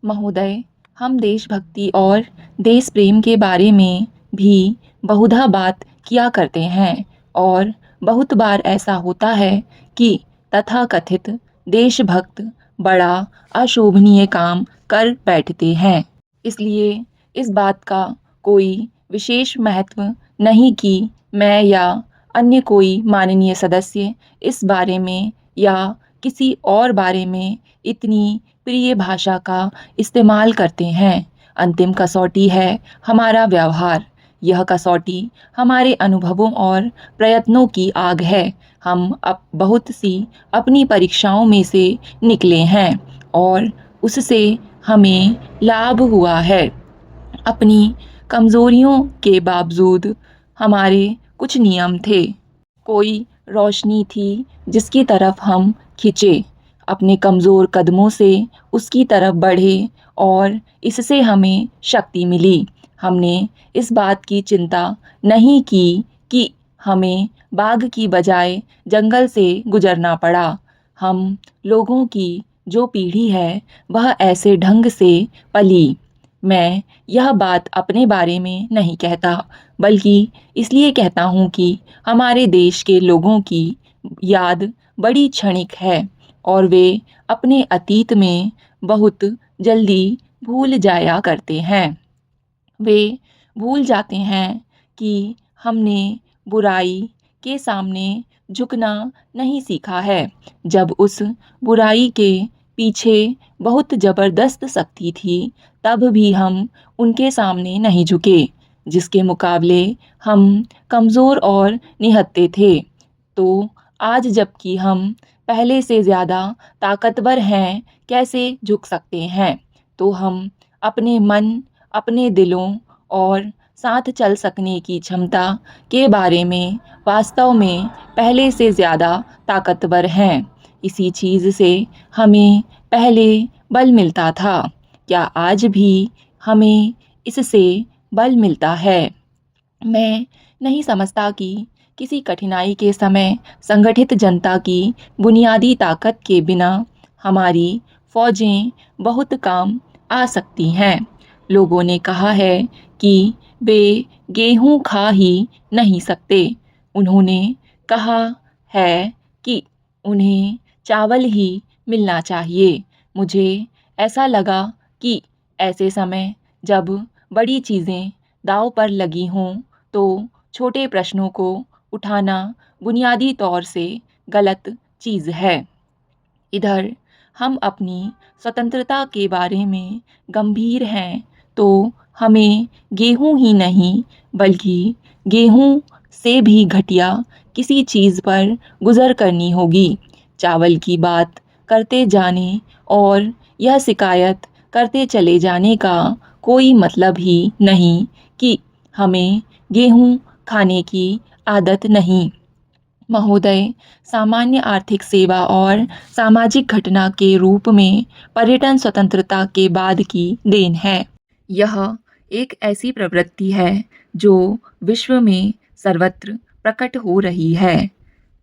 महोदय, हम देशभक्ति और देश प्रेम के बारे में भी बहुधा बात किया करते हैं और बहुत बार ऐसा होता है कि तथाकथित देशभक्त बड़ा अशोभनीय काम कर बैठते हैं। इसलिए इस बात का कोई विशेष महत्व नहीं कि मैं या अन्य कोई माननीय सदस्य इस बारे में या किसी और बारे में इतनी प्रिय भाषा का इस्तेमाल करते हैं। अंतिम कसौटी है हमारा व्यवहार। यह कसौटी हमारे अनुभवों और प्रयत्नों की आग है। हम अब बहुत सी अपनी परीक्षाओं में से निकले हैं और उससे हमें लाभ हुआ है। अपनी कमज़ोरियों के बावजूद हमारे कुछ नियम थे। कोई रोशनी थी जिसकी तरफ हम खिंचे, अपने कमज़ोर कदमों से उसकी तरफ बढ़े और इससे हमें शक्ति मिली। हमने इस बात की चिंता नहीं की कि हमें बाघ की बजाय जंगल से गुजरना पड़ा। हम लोगों की जो पीढ़ी है वह ऐसे ढंग से पली। मैं यह बात अपने बारे में नहीं कहता, बल्कि इसलिए कहता हूँ कि हमारे देश के लोगों की याद बड़ी क्षणिक है और वे अपने अतीत में बहुत जल्दी भूल जाया करते हैं। वे भूल जाते हैं कि हमने बुराई के सामने झुकना नहीं सीखा है। जब उस बुराई के पीछे बहुत ज़बरदस्त शक्ति थी, तब भी हम उनके सामने नहीं झुके, जिसके मुकाबले हम कमज़ोर और निहत्थे थे। तो आज जबकि हम पहले से ज़्यादा ताकतवर हैं, कैसे झुक सकते हैं? तो हम अपने मन, अपने दिलों और साथ चल सकने की क्षमता के बारे में वास्तव में पहले से ज़्यादा ताकतवर हैं। इसी चीज़ से हमें पहले बल मिलता था। क्या आज भी हमें इससे बल मिलता है? मैं नहीं समझता कि किसी कठिनाई के समय संगठित जनता की बुनियादी ताकत के बिना हमारी फौजें बहुत काम आ सकती हैं। लोगों ने कहा है कि वे गेहूं खा ही नहीं सकते। उन्होंने कहा है कि उन्हें चावल ही मिलना चाहिए। मुझे ऐसा लगा कि ऐसे समय जब बड़ी चीज़ें दांव पर लगी हों, तो छोटे प्रश्नों को उठाना बुनियादी तौर से गलत चीज़ है। इधर हम अपनी स्वतंत्रता के बारे में गंभीर हैं, तो हमें गेहूं ही नहीं बल्कि गेहूं से भी घटिया किसी चीज़ पर गुज़र करनी होगी। चावल की बात करते जाने और यह शिकायत करते चले जाने का कोई मतलब ही नहीं कि हमें गेहूं खाने की आदत नहीं। महोदय, सामान्य आर्थिक सेवा और सामाजिक घटना के रूप में पर्यटन स्वतंत्रता के बाद की देन है। यह एक ऐसी प्रवृत्ति है जो विश्व में सर्वत्र प्रकट हो रही है।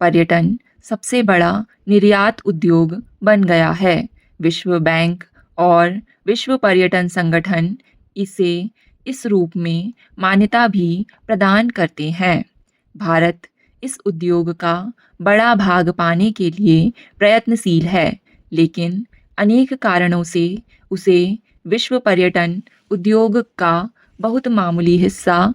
पर्यटन सबसे बड़ा निर्यात उद्योग बन गया है। विश्व बैंक और विश्व पर्यटन संगठन इसे इस रूप में मान्यता भी प्रदान करते हैं। भारत इस उद्योग का बड़ा भाग पाने के लिए प्रयत्नशील है, लेकिन अनेक कारणों से उसे विश्व पर्यटन उद्योग का बहुत मामूली हिस्सा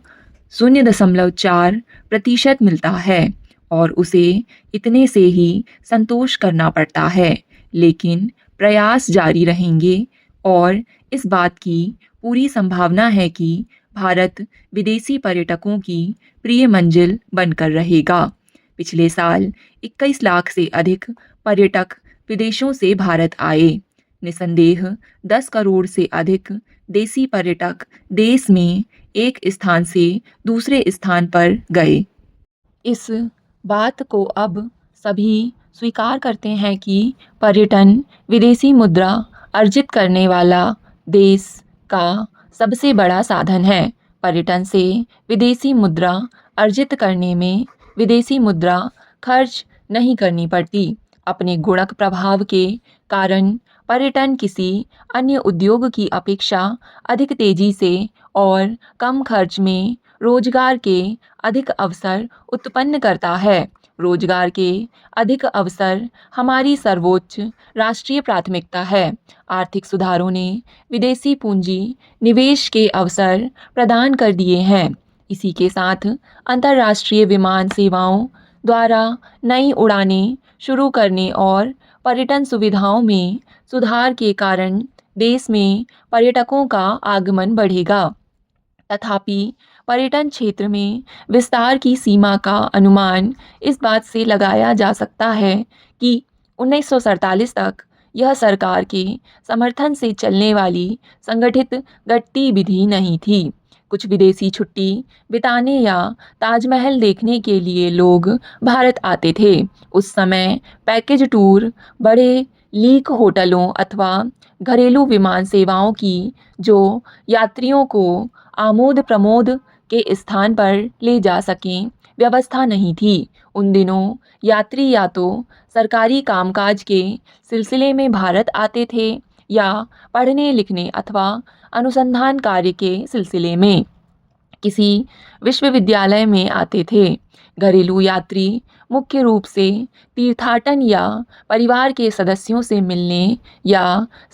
0.4% मिलता है और उसे इतने से ही संतोष करना पड़ता है। लेकिन प्रयास जारी रहेंगे और इस बात की पूरी संभावना है कि भारत विदेशी पर्यटकों की प्रिय मंजिल बनकर रहेगा। पिछले साल 21 लाख से अधिक पर्यटक विदेशों से भारत आए। निसंदेह 10 करोड़ से अधिक देसी पर्यटक देश में एक स्थान से दूसरे स्थान पर गए। इस बात को अब सभी स्वीकार करते हैं कि पर्यटन विदेशी मुद्रा अर्जित करने वाला देश का सबसे बड़ा साधन है। पर्यटन से विदेशी मुद्रा अर्जित करने में विदेशी मुद्रा खर्च नहीं करनी पड़ती। अपने गुणक प्रभाव के कारण पर्यटन किसी अन्य उद्योग की अपेक्षा अधिक तेजी से और कम खर्च में रोजगार के अधिक अवसर उत्पन्न करता है। रोजगार के अधिक अवसर हमारी सर्वोच्च राष्ट्रीय प्राथमिकता है। आर्थिक सुधारों ने विदेशी पूंजी निवेश के अवसर प्रदान कर दिए हैं। इसी के साथ अंतर्राष्ट्रीय विमान सेवाओं द्वारा नई उड़ानें शुरू करने और पर्यटन सुविधाओं में सुधार के कारण देश में पर्यटकों का आगमन बढ़ेगा। तथापि पर्यटन क्षेत्र में विस्तार की सीमा का अनुमान इस बात से लगाया जा सकता है कि 1947 तक यह सरकार के समर्थन से चलने वाली संगठित गतिविधि नहीं थी। कुछ विदेशी छुट्टी बिताने या ताजमहल देखने के लिए लोग भारत आते थे। उस समय पैकेज टूर बड़े लीक होटलों अथवा घरेलू विमान सेवाओं की जो यात्रियों को आमोद प्रमोद के स्थान पर ले जा सकें व्यवस्था नहीं थी। उन दिनों यात्री या तो सरकारी कामकाज के सिलसिले में भारत आते थे या पढ़ने लिखने अथवा अनुसंधान कार्य के सिलसिले में किसी विश्वविद्यालय में आते थे। घरेलू यात्री मुख्य रूप से तीर्थाटन या परिवार के सदस्यों से मिलने या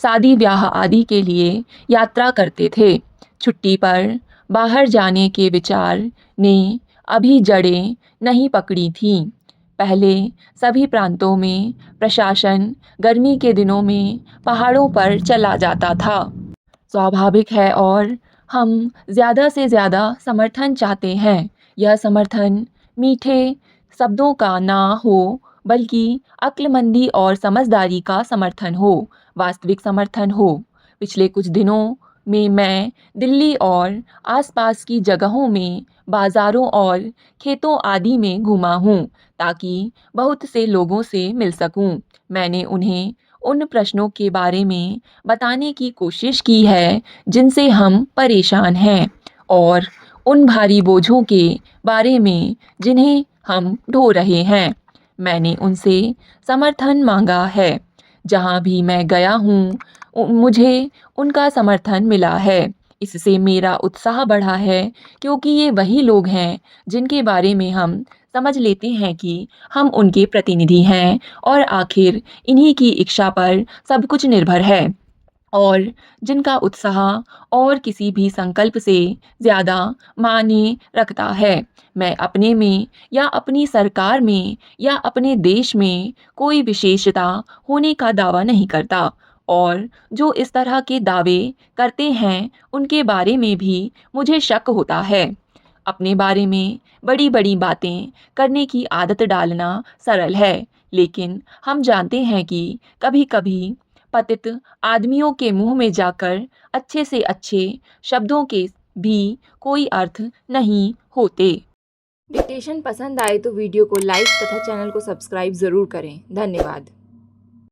शादी ब्याह आदि के लिए यात्रा करते थे। छुट्टी पर बाहर जाने के विचार ने अभी जड़ें नहीं पकड़ी थीं। पहले सभी प्रांतों में प्रशासन गर्मी के दिनों में पहाड़ों पर चला जाता था। स्वाभाविक है और हम ज़्यादा से ज़्यादा समर्थन चाहते हैं। यह समर्थन मीठे शब्दों का ना हो बल्कि अक्लमंदी और समझदारी का समर्थन हो, वास्तविक समर्थन हो। पिछले कुछ दिनों में मैं दिल्ली और आसपास की जगहों में बाज़ारों और खेतों आदि में घूमा हूँ ताकि बहुत से लोगों से मिल सकूँ। मैंने उन्हें उन प्रश्नों के बारे में बताने की कोशिश की है जिनसे हम परेशान हैं और उन भारी बोझों के बारे में जिन्हें हम ढो रहे हैं। मैंने उनसे समर्थन मांगा है। जहाँ भी मैं गया हूँ मुझे उनका समर्थन मिला है। इससे मेरा उत्साह बढ़ा है क्योंकि ये वही लोग हैं जिनके बारे में हम समझ लेते हैं कि हम उनके प्रतिनिधि हैं और आखिर इन्हीं की इच्छा पर सब कुछ निर्भर है और जिनका उत्साह और किसी भी संकल्प से ज़्यादा मायने रखता है। मैं अपने में या अपनी सरकार में या अपने देश में कोई विशेषता होने का दावा नहीं करता और जो इस तरह के दावे करते हैं उनके बारे में भी मुझे शक होता है। अपने बारे में बड़ी बड़ी बातें करने की आदत डालना सरल है, लेकिन हम जानते हैं कि कभी कभी पतित आदमियों के मुंह में जाकर अच्छे से अच्छे शब्दों के भी कोई अर्थ नहीं होते। डिक्टेशन पसंद आए तो वीडियो को लाइक तथा चैनल को सब्सक्राइब ज़रूर करें। धन्यवाद।